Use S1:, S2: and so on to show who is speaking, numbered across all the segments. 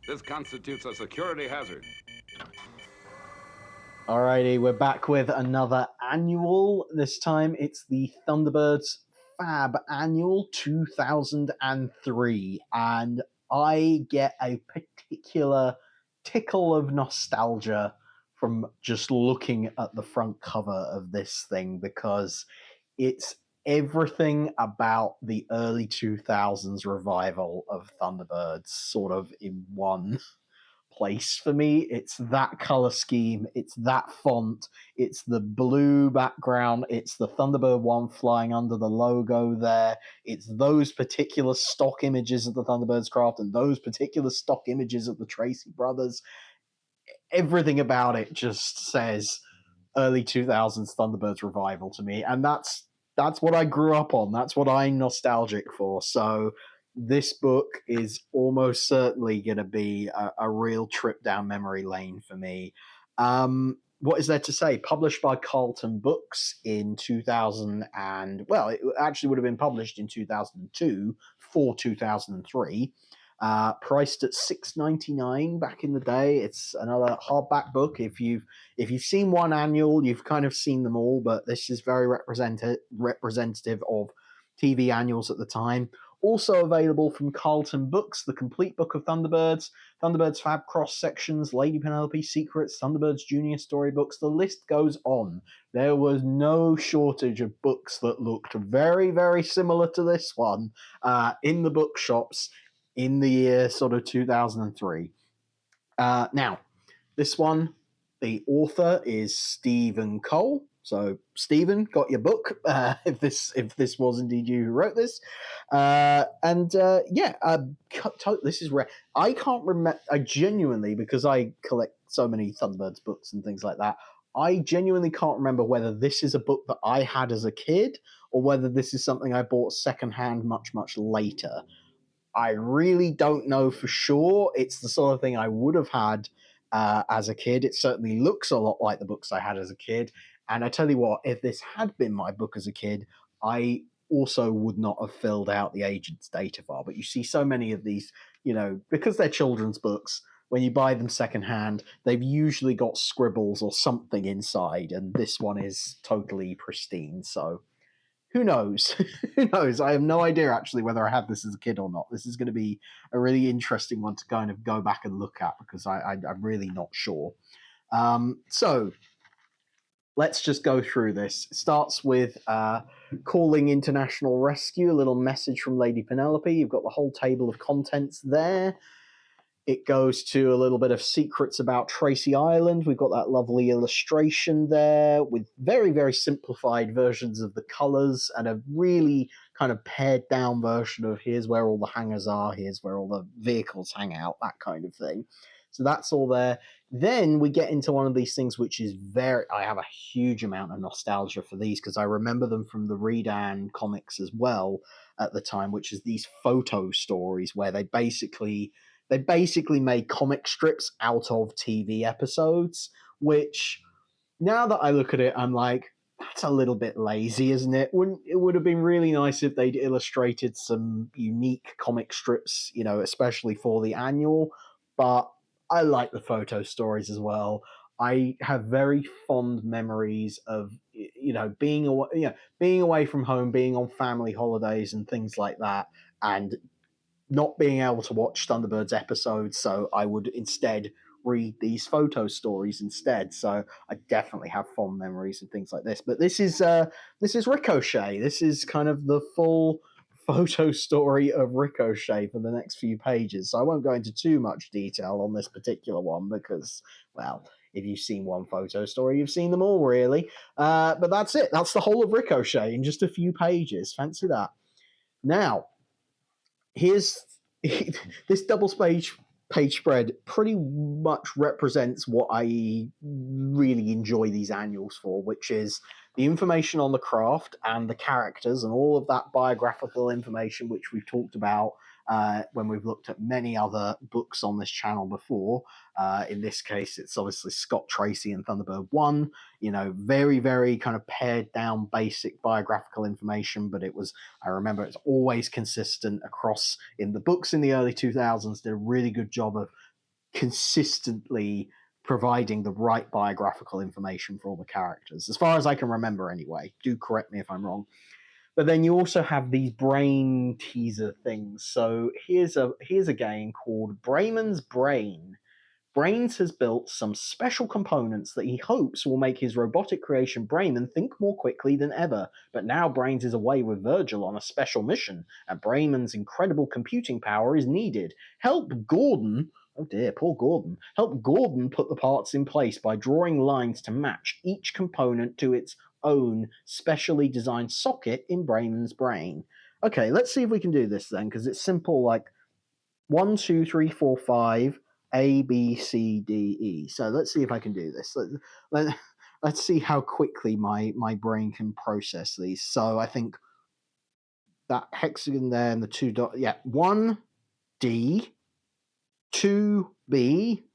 S1: This constitutes a security hazard.
S2: Alrighty, we're back with another annual. This time it's the Thunderbirds FAB Annual 2003, and I get a particular tickle of nostalgia from just looking at the front cover of this thing because it's everything about the early 2000s revival of Thunderbirds sort of in one place for me. It's that color scheme, it's that font, it's the blue background, it's the Thunderbird 1 flying under the logo there, it's those particular stock images of the Thunderbirds craft and those particular stock images of the Tracy brothers. Everything about it just says early 2000s Thunderbirds revival to me, and that's what I grew up on. That's what I'm nostalgic for. So this book is almost certainly going to be a real trip down memory lane for me. What is there to say? Published by Carlton Books in 2000, and well, it actually would have been published in 2002 for 2003. Priced at $6.99 back in the day. It's another hardback book. If you've seen one annual, you've kind of seen them all, but this is very representative of TV annuals at the time. Also available from Carlton Books, the complete book of Thunderbirds, Thunderbirds Fab Cross Sections, Lady Penelope Secrets, Thunderbirds Junior Storybooks. The list goes on. There was no shortage of books that looked very, very similar to this one in the bookshops in the year sort of 2003. Now, this one, the author is Stephen Cole. So, Stephen, got your book, if this was indeed you who wrote this. This is rare. I can't remember, I genuinely, because I collect so many Thunderbirds books and things like that, I genuinely can't remember whether this is a book that I had as a kid or whether this is something I bought secondhand much, much later. I really don't know for sure. It's the sort of thing I would have had as a kid. It certainly looks a lot like the books I had as a kid. And I tell you what, if this had been my book as a kid, I also would not have filled out the agent's data file. But you see so many of these, because they're children's books, when you buy them secondhand, they've usually got scribbles or something inside. And this one is totally pristine. So who knows? Who knows? I have no idea actually whether I had this as a kid or not. This is going to be a really interesting one to kind of go back and look at because I'm really not sure. So let's just go through this. It starts with calling international rescue, a little message from Lady Penelope. You've got the whole table of contents there. It goes to a little bit of secrets about Tracy Island. We've got that lovely illustration there with very, very simplified versions of the colors and a really kind of pared down version of here's where all the hangars are, here's where all the vehicles hang out, that kind of thing. So that's all there. Then we get into one of these things which is I have a huge amount of nostalgia for these because I remember them from the Redan comics as well at the time, which is these photo stories where they basically made comic strips out of TV episodes, which now that I look at it, I'm like, that's a little bit lazy, isn't it? It would have been really nice if they'd illustrated some unique comic strips, especially for the annual, but I like the photo stories as well. I have very fond memories of, being away from home, being on family holidays and things like that, and not being able to watch Thunderbirds episodes, so I would instead read these photo stories instead. So I definitely have fond memories and things like this. But this is Ricochet. This is kind of the full photo story of Ricochet for the next few pages. So I won't go into too much detail on this particular one because, well, if you've seen one photo story, you've seen them all, really. But that's it. That's the whole of Ricochet in just a few pages. Fancy that. Now, here's this double page spread pretty much represents what I really enjoy these annuals for, which is the information on the craft and the characters and all of that biographical information which we've talked about when we've looked at many other books on this channel before. In this case, it's obviously Scott Tracy and Thunderbird 1, very, very kind of pared down basic biographical information, but I remember it's always consistent across in the books in the early 2000s, did a really good job of consistently providing the right biographical information for all the characters, as far as I can remember anyway. Do correct me if I'm wrong. But then you also have these brain teaser things. So here's a game called Brayman's Brain. Brains has built some special components that he hopes will make his robotic creation Brayman think more quickly than ever. But now Brains is away with Virgil on a special mission, and Brayman's incredible computing power is needed. Help Gordon. Oh dear, poor Gordon. Help Gordon put the parts in place by drawing lines to match each component to its own specially designed socket in Brayman's brain. Okay, let's see if we can do this then, because it's simple like 1, 2, 3, 4, 5, A, B, C, D, E. So let's see if I can do this. Let's see how quickly my brain can process these. So I think that hexagon there and the 2 dots. Yeah, 1, D, 2, B,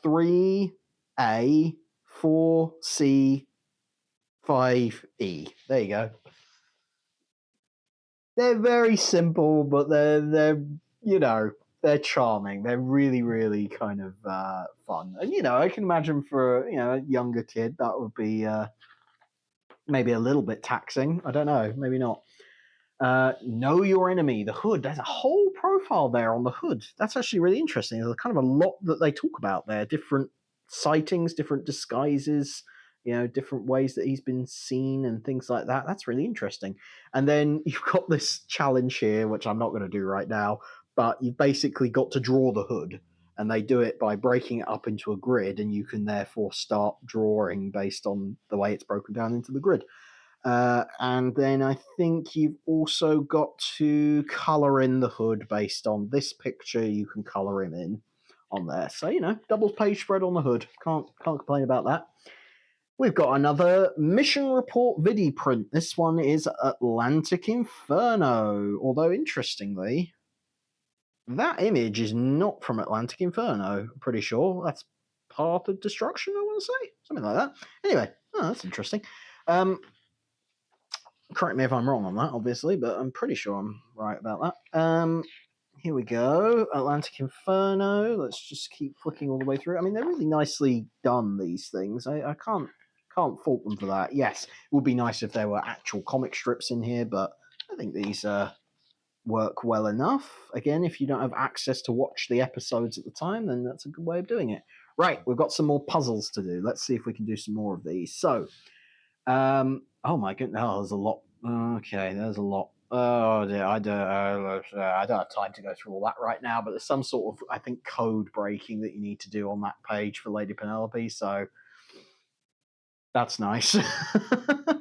S2: 3, A, 4, C, 5, E. There you go. They're very simple, but they're they're charming. They're really, really kind of fun. And I can imagine for a younger kid that would be maybe a little bit taxing. I don't know, maybe not. Know your enemy. The hood. There's a whole profile there on the hood. That's actually really interesting. There's kind of a lot that they talk about there. Different sightings, different disguises, different ways that he's been seen and things like that. That's really interesting. And then you've got this challenge here, which I'm not going to do right now, but you've basically got to draw the hood. And they do it by breaking it up into a grid, and you can therefore start drawing based on the way it's broken down into the grid. And then I think you've also got to color in the hood based on this picture. You can color him in on there. So, double page spread on the hood. Can't complain about that. We've got another mission report vidi print. This one is Atlantic Inferno. Although, interestingly, that image is not from Atlantic Inferno. I'm pretty sure that's Path of Destruction, I want to say. Something like that. Anyway, that's interesting. Correct me if I'm wrong on that, obviously, but I'm pretty sure I'm right about that. Here we go. Atlantic Inferno. Let's just keep flicking all the way through. I mean, they're really nicely done, these things. I can't fault them for that. Yes, it would be nice if there were actual comic strips in here, but I think these work well enough. Again, if you don't have access to watch the episodes at the time, then that's a good way of doing it. Right, we've got some more puzzles to do. Let's see if we can do some more of these. So, oh my goodness, there's a lot. Okay, there's a lot. Oh dear, I don't have time to go through all that right now, but there's some sort of, I think, code breaking that you need to do on that page for Lady Penelope, so that's nice.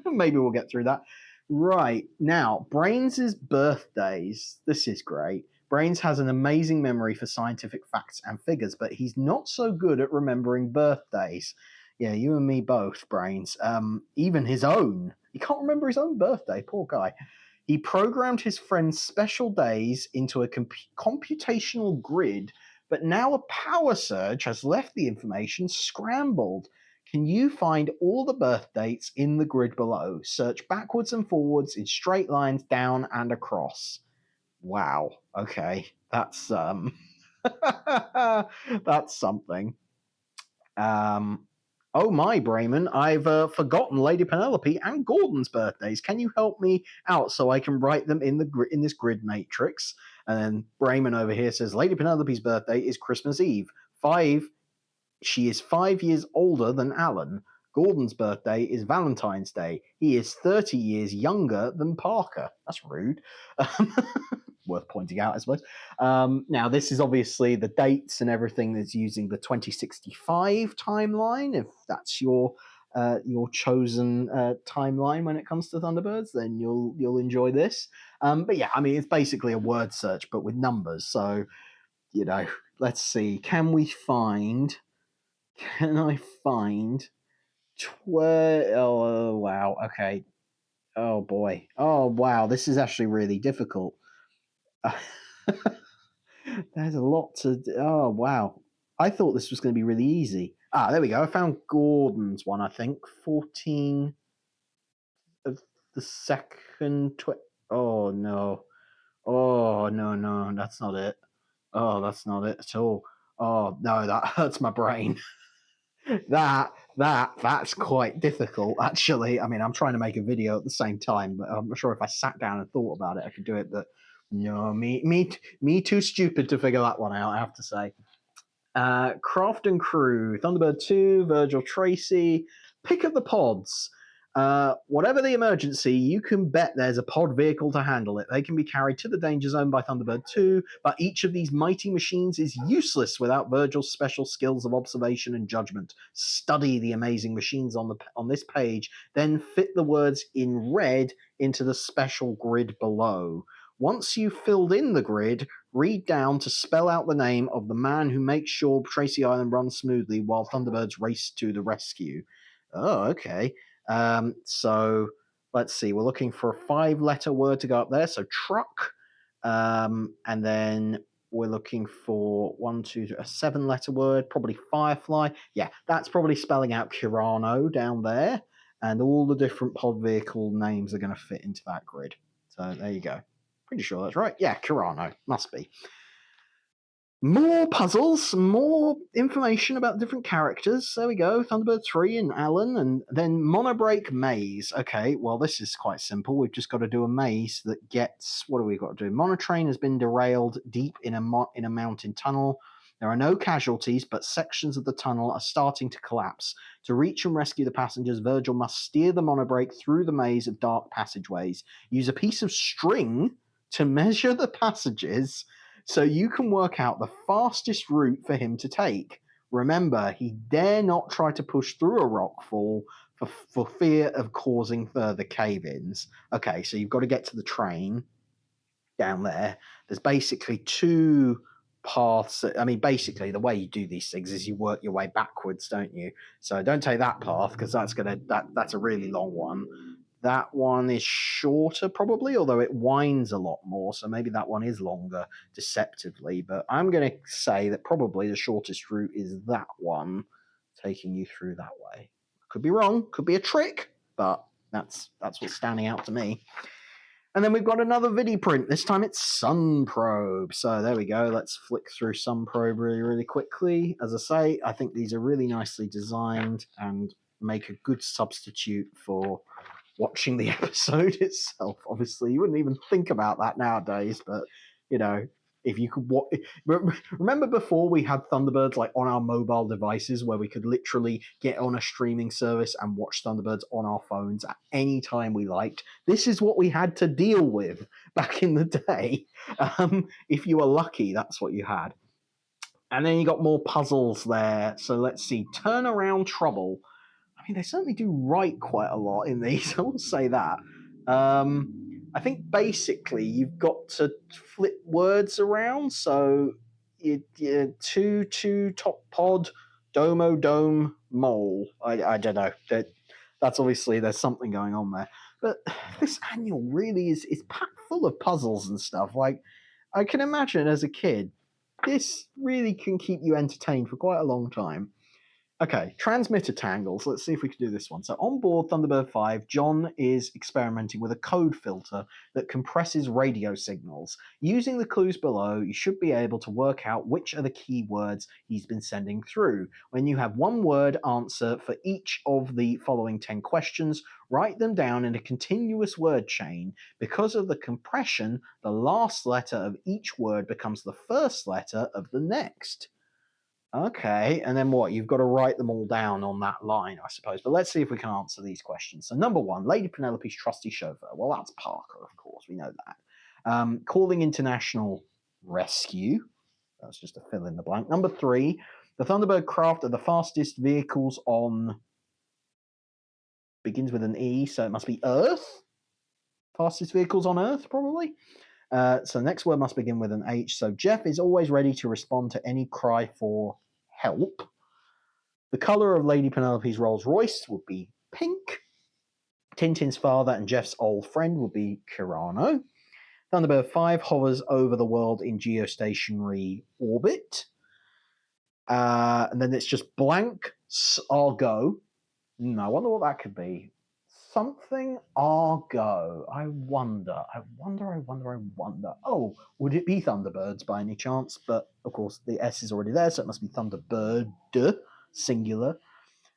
S2: Maybe we'll get through that. Right, now, Brains' birthdays. This is great. Brains has an amazing memory for scientific facts and figures, but he's not so good at remembering birthdays. Yeah, you and me both, Brains. Even his own. He can't remember his own birthday, poor guy. He programmed his friend's special days into a computational grid, but now a power surge has left the information scrambled. Can you find all the birth dates in the grid below? Search backwards and forwards in straight lines down and across. Wow. Okay. That's that's something. Oh my, Brayman, I've forgotten Lady Penelope and Gordon's birthdays. Can you help me out so I can write them in this grid matrix? And then Brayman over here says Lady Penelope's birthday is Christmas Eve. She is 5 years older than Alan. Gordon's birthday is Valentine's Day. He is 30 years younger than Parker. That's rude. Worth pointing out, I suppose. Now, this is obviously the dates and everything that's using the 2065 timeline. If that's your chosen timeline when it comes to Thunderbirds, then you'll enjoy this. But yeah, I mean, it's basically a word search, but with numbers. So, let's see. Can I find 12? Oh, wow. Okay. Oh, boy. Oh, wow. This is actually really difficult. There's a lot to do. Oh, wow. I thought this was going to be really easy. There we go. I found Gordon's one, I think. 14 of the second. Oh, no. Oh, no. That's not it. Oh, that's not it at all. Oh no, that hurts my brain. That's quite difficult, actually. I mean, I'm trying to make a video at the same time, but I'm not sure if I sat down and thought about it, I could do it. But no, me too stupid to figure that one out, I have to say. Craft and crew, Thunderbird 2, Virgil Tracy, pick up the pods. Whatever the emergency, you can bet there's a pod vehicle to handle it. They can be carried to the danger zone by Thunderbird 2, but each of these mighty machines is useless without Virgil's special skills of observation and judgment. Study the amazing machines on this page, then fit the words in red into the special grid below. Once you've filled in the grid, read down to spell out the name of the man who makes sure Tracy Island runs smoothly while Thunderbirds race to the rescue. Oh, okay. So let's see. We're looking for a 5-letter word to go up there. So truck. And then we're looking for a 7-letter word, probably firefly. Yeah, that's probably spelling out Kirano down there. And all the different pod vehicle names are going to fit into that grid. So there you go. Pretty sure that's right. Yeah, Kirano. Must be. More puzzles, more information about different characters. There we go. Thunderbird 3 and Alan, and then Monorreak Maze. Okay, well, this is quite simple. We've just got to do a maze that gets... What do we got to do? Monotrain has been derailed deep in a mountain tunnel. There are no casualties, but sections of the tunnel are starting to collapse. To reach and rescue the passengers, Virgil must steer the monobrake through the maze of dark passageways. Use a piece of string to measure the passages so you can work out the fastest route for him to take. Remember, he dare not try to push through a rock fall for fear of causing further cave-ins. Okay, so you've got to get to the train down there. There's basically 2 paths. I mean, basically, the way you do these things is you work your way backwards, don't you? So don't take that path, because that's a really long one. That one is shorter, probably, although it winds a lot more, so maybe that one is longer, deceptively. But I'm going to say that probably the shortest route is that one, taking you through that way. Could be wrong, could be a trick, but that's what's standing out to me. And then we've got another vidi print. This time it's Sun Probe. So there we go. Let's flick through Sun Probe really, really quickly. As I say, I think these are really nicely designed and make a good substitute for watching the episode itself. Obviously, you wouldn't even think about that nowadays, but if you could remember before we had Thunderbirds like on our mobile devices, where we could literally get on a streaming service and watch Thunderbirds on our phones at any time we liked. This is what we had to deal with back in the day. If you were lucky, that's what you had. And then you got more puzzles there. So let's see. Turnaround Trouble. I mean, they certainly do write quite a lot in these, I will say that. I think basically you've got to flip words around. So you two top pod, domo dome mole. I don't know. That's obviously there's something going on there. But this annual really is packed full of puzzles and stuff. Like, I can imagine as a kid, this really can keep you entertained for quite a long time. Okay, transmitter tangles. Let's see if we can do this one. So on board Thunderbird 5, John is experimenting with a code filter that compresses radio signals. Using the clues below, you should be able to work out which are the key words he's been sending through. When you have one word answer for each of the following 10 questions, write them down in a continuous word chain. Because of the compression, the last letter of each word becomes the first letter of the next. Okay, and then what? You've got to write them all down on that line, I suppose. But let's see if we can answer these questions. So number 1, Lady Penelope's trusty chauffeur. Well, that's Parker, of course. We know that. Calling International Rescue. That's just a fill in the blank. Number 3, the Thunderbird craft are the fastest vehicles on... Begins with an E, so it must be Earth. Fastest vehicles on Earth, probably. So the next word must begin with an H. So Jeff is always ready to respond to any cry for help. The colour of Lady Penelope's Rolls Royce would be pink. Tintin's father and Jeff's old friend would be Kirano. Thunderbird 5 hovers over the world in geostationary orbit. And then it's just blank. I'll go. I wonder what that could be. something Argo. I wonder. Oh, would it be Thunderbirds by any chance? But of course, the S is already there, so it must be Thunderbird, singular.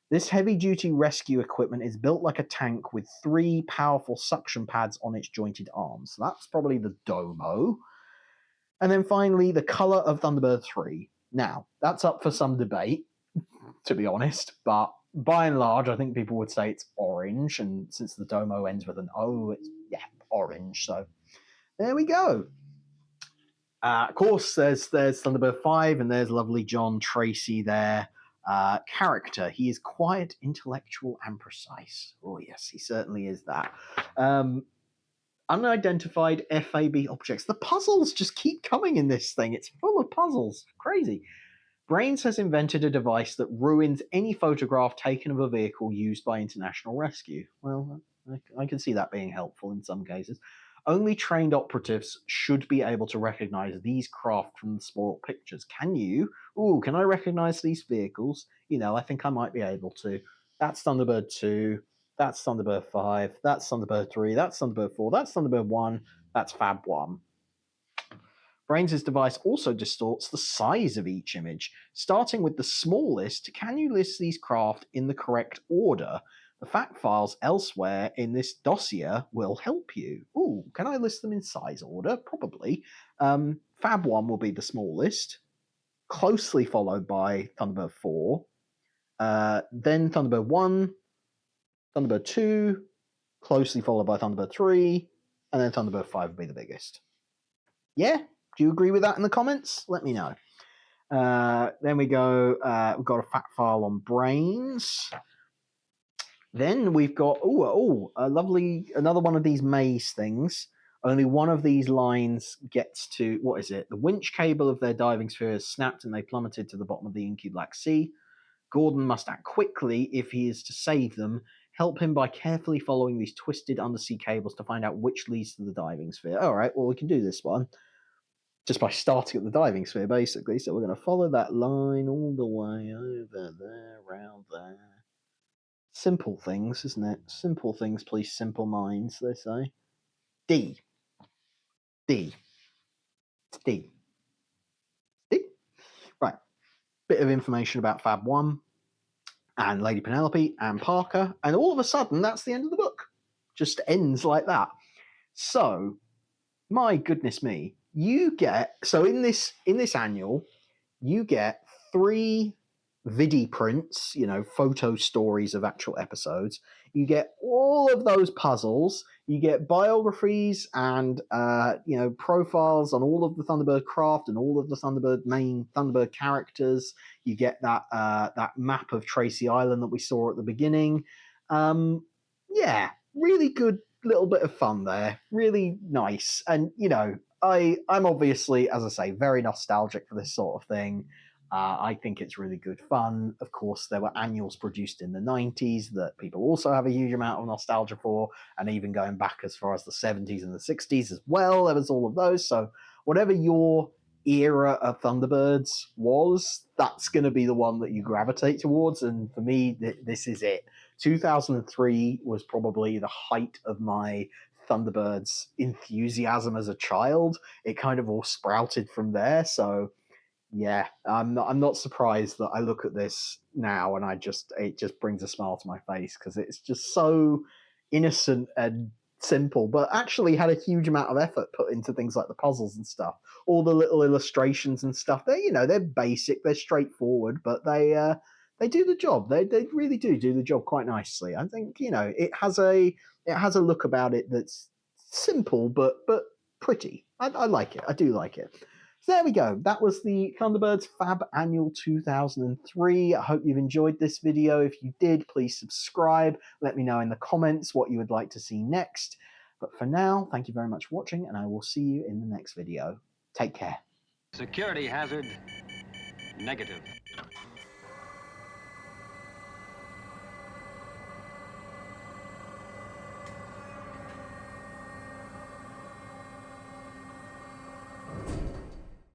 S2: This heavy-duty rescue equipment is built like a tank with 3 powerful suction pads on its jointed arms. So that's probably the Domo. And then finally, the color of Thunderbird 3. Now, that's up for some debate, to be honest, but by and large, I think people would say it's orange, and since the Domo ends with an O, it's, orange, so there we go. Of course, there's Thunderbird 5, and there's lovely John Tracy there. Character. He is quiet, intellectual, and precise. Oh, yes, he certainly is that. Unidentified FAB objects. The puzzles just keep coming in this thing. It's full of puzzles. Crazy. Brains has invented a device that ruins any photograph taken of a vehicle used by international rescue. Well, I can see that being helpful in some cases. Only trained operatives should be able to recognize these craft from the spoiled pictures. Can you? Ooh, can I recognize these vehicles? You know, I think I might be able to. That's Thunderbird 2. That's Thunderbird 5. That's Thunderbird 3. That's Thunderbird 4. That's Thunderbird 1. That's Fab 1. Brains' device also distorts the size of each image. Starting with the smallest, can you list these craft in the correct order? The fact files elsewhere in this dossier will help you. Ooh, can I list them in size order? Probably. Fab 1 will be the smallest, closely followed by Thunderbird 4, then Thunderbird 1, Thunderbird 2, closely followed by Thunderbird 3, and then Thunderbird 5 will be the biggest. Yeah? Do you agree with that in the comments? Let me know. Then we go, we've got a fact file on brains. Then we've got, a lovely, another one of these maze things. Only one of these lines gets to, what is it? The winch cable of their diving sphere is snapped and they plummeted to the bottom of the inky Black Sea. Gordon must act quickly if he is to save them. Help him by carefully following these twisted undersea cables to find out which leads to the diving sphere. All right, well, we can do this one. Just by starting at the diving sphere, basically. So we're going to follow that line all the way over there, around there. Simple things, isn't it? Simple things, please, simple minds, they say. D. Right. Bit of information about Fab 1 and Lady Penelope and Parker, and all of a sudden, that's the end of the book. Just ends like that. So, my goodness me, you get, so in this annual, you get 3 vidi prints, photo stories of actual episodes. You get all of those puzzles. You get biographies and profiles on all of the Thunderbird craft and all of the main Thunderbird characters. You get that map of Tracy Island that we saw at the beginning. Really good little bit of fun there. Really nice. And I'm obviously, as I say, very nostalgic for this sort of thing. I think it's really good fun. Of course, there were annuals produced in the 90s that people also have a huge amount of nostalgia for, and even going back as far as the 70s and the 60s as well. There was all of those. So whatever your era of Thunderbirds was, that's going to be the one that you gravitate towards. And for me, this is it. 2003 was probably the height of my Thunderbirds enthusiasm as a child. It kind of all sprouted from there. So yeah, I'm not surprised that I look at this now and it just brings a smile to my face because it's just so innocent and simple, but actually had a huge amount of effort put into things like the puzzles and stuff. All the little illustrations and stuff. They're basic, they're straightforward, but they do the job. They really do the job quite nicely. I think it has a look about it that's simple but pretty. I like it. I do like it. So there we go. That was the Thunderbirds Fab Annual 2003. I hope you've enjoyed this video. If you did, please subscribe. Let me know in the comments what you would like to see next. But for now, thank you very much for watching, and I will see you in the next video. Take care.
S1: Security hazard negative.